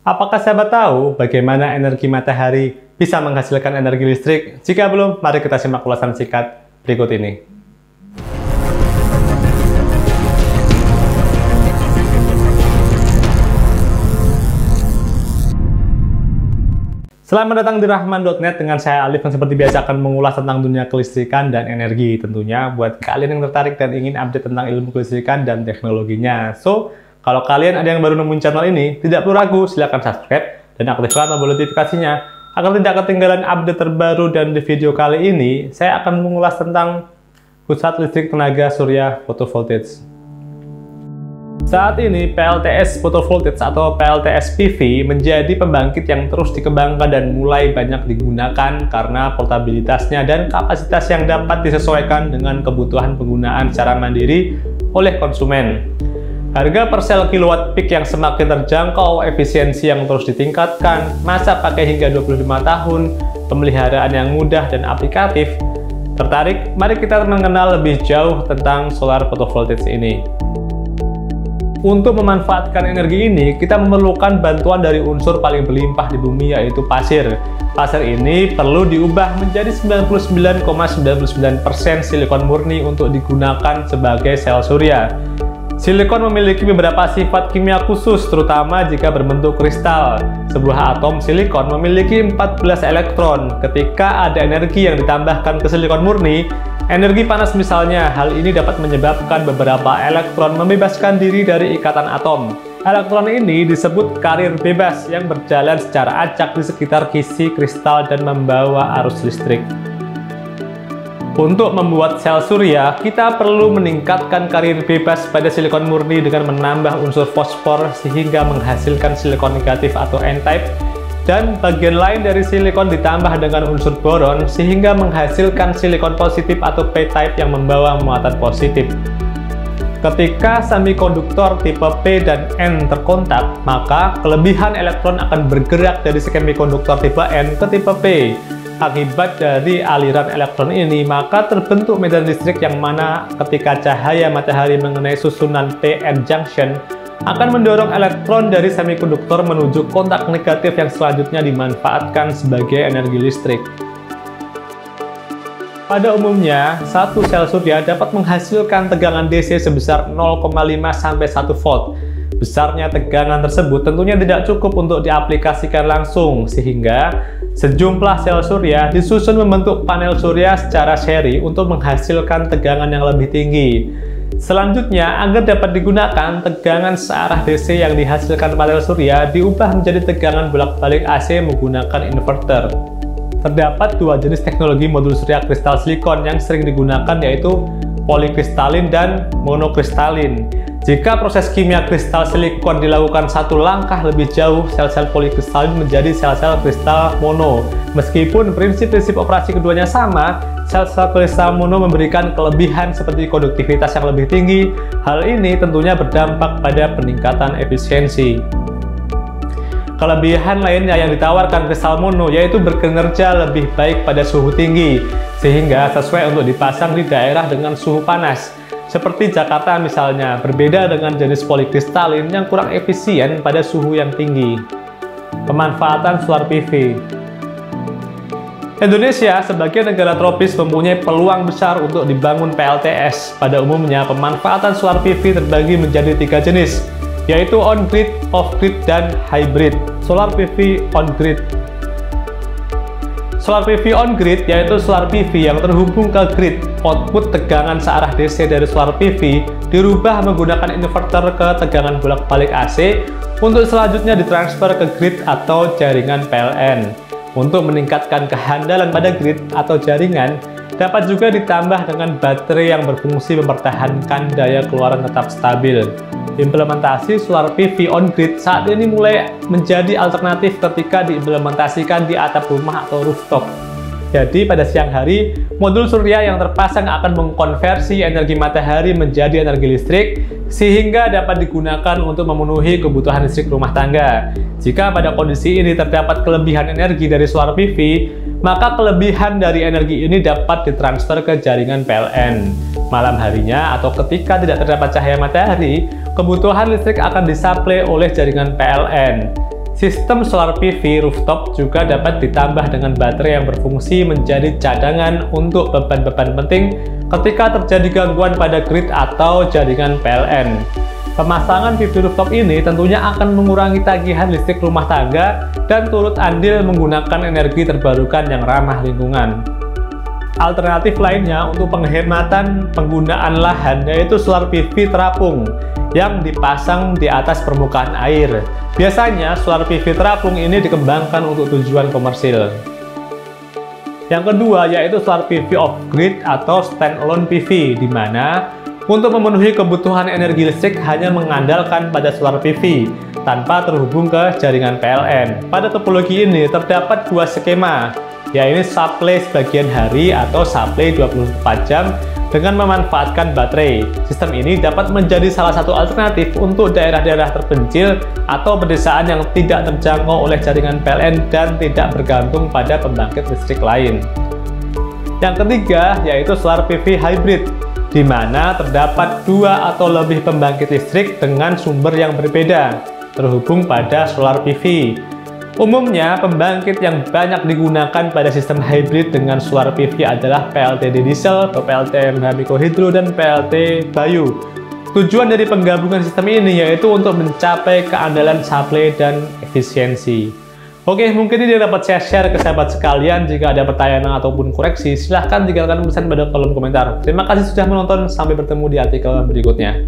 Apakah sahabat tahu bagaimana energi matahari bisa menghasilkan energi listrik? Jika belum, mari kita simak ulasan singkat berikut ini. Selamat datang di Rahman.net, dengan saya Alif yang seperti biasa akan mengulas tentang dunia kelistrikan dan energi tentunya buat kalian yang tertarik dan ingin update tentang ilmu kelistrikan dan teknologinya. Kalau kalian ada yang baru nemuin channel ini, tidak perlu ragu, silahkan subscribe dan aktifkan tombol notifikasinya agar tidak ketinggalan update terbaru. Dan di video kali ini, saya akan mengulas tentang pusat listrik tenaga surya photovoltaic. Saat ini, PLTS photovoltaic atau PLTS PV menjadi pembangkit yang terus dikembangkan dan mulai banyak digunakan karena portabilitasnya dan kapasitas yang dapat disesuaikan dengan kebutuhan penggunaan secara mandiri oleh konsumen. Harga per sel kilowatt peak yang semakin terjangkau, efisiensi yang terus ditingkatkan, masa pakai hingga 25 tahun, pemeliharaan yang mudah dan aplikatif. Tertarik? Mari kita mengenal lebih jauh tentang solar photovoltaic ini. Untuk memanfaatkan energi ini, kita memerlukan bantuan dari unsur paling berlimpah di bumi, yaitu pasir. Pasir ini perlu diubah menjadi 99,99% silikon murni untuk digunakan sebagai sel surya. Silikon memiliki beberapa sifat kimia khusus, terutama jika berbentuk kristal. Sebuah atom silikon memiliki 14 elektron. Ketika ada energi yang ditambahkan ke silikon murni, energi panas misalnya, hal ini dapat menyebabkan beberapa elektron membebaskan diri dari ikatan atom. Elektron ini disebut karir bebas yang berjalan secara acak di sekitar kisi kristal dan membawa arus listrik. Untuk membuat sel surya, kita perlu meningkatkan karir bebas pada silikon murni dengan menambah unsur fosfor sehingga menghasilkan silikon negatif atau N-type, dan bagian lain dari silikon ditambah dengan unsur boron sehingga menghasilkan silikon positif atau P-type yang membawa muatan positif. Ketika semikonduktor tipe P dan N terkontak, maka kelebihan elektron akan bergerak dari semikonduktor tipe N ke tipe P. Akibat dari aliran elektron ini, maka terbentuk medan listrik yang mana ketika cahaya matahari mengenai susunan P-N junction akan mendorong elektron dari semikonduktor menuju kontak negatif yang selanjutnya dimanfaatkan sebagai energi listrik. Pada umumnya, satu sel surya dapat menghasilkan tegangan DC sebesar 0,5 sampai 1 volt. Besarnya tegangan tersebut tentunya tidak cukup untuk diaplikasikan langsung, sehingga sejumlah sel surya disusun membentuk panel surya secara seri untuk menghasilkan tegangan yang lebih tinggi. Selanjutnya, agar dapat digunakan, tegangan searah DC yang dihasilkan panel surya diubah menjadi tegangan bolak-balik AC menggunakan inverter. Terdapat dua jenis teknologi modul surya kristal silikon yang sering digunakan, yaitu polikristalin dan monokristalin. Jika proses kimia kristal silikon dilakukan satu langkah lebih jauh, sel-sel polikristalin menjadi sel-sel kristal mono. Meskipun prinsip-prinsip operasi keduanya sama, sel-sel kristal mono memberikan kelebihan seperti konduktivitas yang lebih tinggi. Hal ini tentunya berdampak pada peningkatan efisiensi. Kelebihan lainnya yang ditawarkan kristal mono yaitu berkinerja lebih baik pada suhu tinggi, sehingga sesuai untuk dipasang di daerah dengan suhu panas. Seperti Jakarta misalnya, berbeda dengan jenis polikristalin yang kurang efisien pada suhu yang tinggi. Pemanfaatan solar PV. Indonesia sebagai negara tropis mempunyai peluang besar untuk dibangun PLTS. Pada umumnya, pemanfaatan solar PV terbagi menjadi 3 jenis, yaitu on-grid, off-grid, dan hybrid. Solar PV on-grid. Solar PV on-grid yaitu solar PV yang terhubung ke grid. Output tegangan searah DC dari solar PV dirubah menggunakan inverter ke tegangan bolak-balik AC untuk selanjutnya ditransfer ke grid atau jaringan PLN. Untuk meningkatkan kehandalan pada grid atau jaringan, dapat juga ditambah dengan baterai yang berfungsi mempertahankan daya keluaran tetap stabil. Implementasi solar PV on-grid saat ini mulai menjadi alternatif ketika diimplementasikan di atap rumah atau rooftop. Jadi pada siang hari, modul surya yang terpasang akan mengkonversi energi matahari menjadi energi listrik, sehingga dapat digunakan untuk memenuhi kebutuhan listrik rumah tangga. Jika pada kondisi ini terdapat kelebihan energi dari solar PV, maka kelebihan dari energi ini dapat ditransfer ke jaringan PLN. Malam harinya atau ketika tidak terdapat cahaya matahari, kebutuhan listrik akan disuplai oleh jaringan PLN. Sistem solar PV rooftop juga dapat ditambah dengan baterai yang berfungsi menjadi cadangan untuk beban-beban penting ketika terjadi gangguan pada grid atau jaringan PLN. Pemasangan PV rooftop ini tentunya akan mengurangi tagihan listrik rumah tangga dan turut andil menggunakan energi terbarukan yang ramah lingkungan. Alternatif lainnya untuk penghematan penggunaan lahan yaitu solar PV terapung yang dipasang di atas permukaan air. Biasanya solar PV terapung ini dikembangkan untuk tujuan komersil. Yang kedua yaitu solar PV off-grid atau standalone PV, di mana untuk memenuhi kebutuhan energi listrik hanya mengandalkan pada solar PV tanpa terhubung ke jaringan PLN. Pada topologi ini terdapat dua skema, yaitu supply sebagian hari atau supply 24 jam dengan memanfaatkan baterai. Sistem ini dapat menjadi salah satu alternatif untuk daerah-daerah terpencil atau pedesaan yang tidak terjangkau oleh jaringan PLN dan tidak bergantung pada pembangkit listrik lain. Yang ketiga yaitu solar PV hybrid, di mana terdapat dua atau lebih pembangkit listrik dengan sumber yang berbeda terhubung pada solar PV. Umumnya, pembangkit yang banyak digunakan pada sistem hybrid dengan solar PV adalah PLTD diesel atau PLTMH mikrohidro dan PLT Bayu. Tujuan dari penggabungan sistem ini yaitu untuk mencapai keandalan supply dan efisiensi. Oke, mungkin ini dapat saya share ke sahabat sekalian. Jika ada pertanyaan ataupun koreksi, silahkan tinggalkan pesan pada kolom komentar. Terima kasih sudah menonton, sampai bertemu di artikel berikutnya.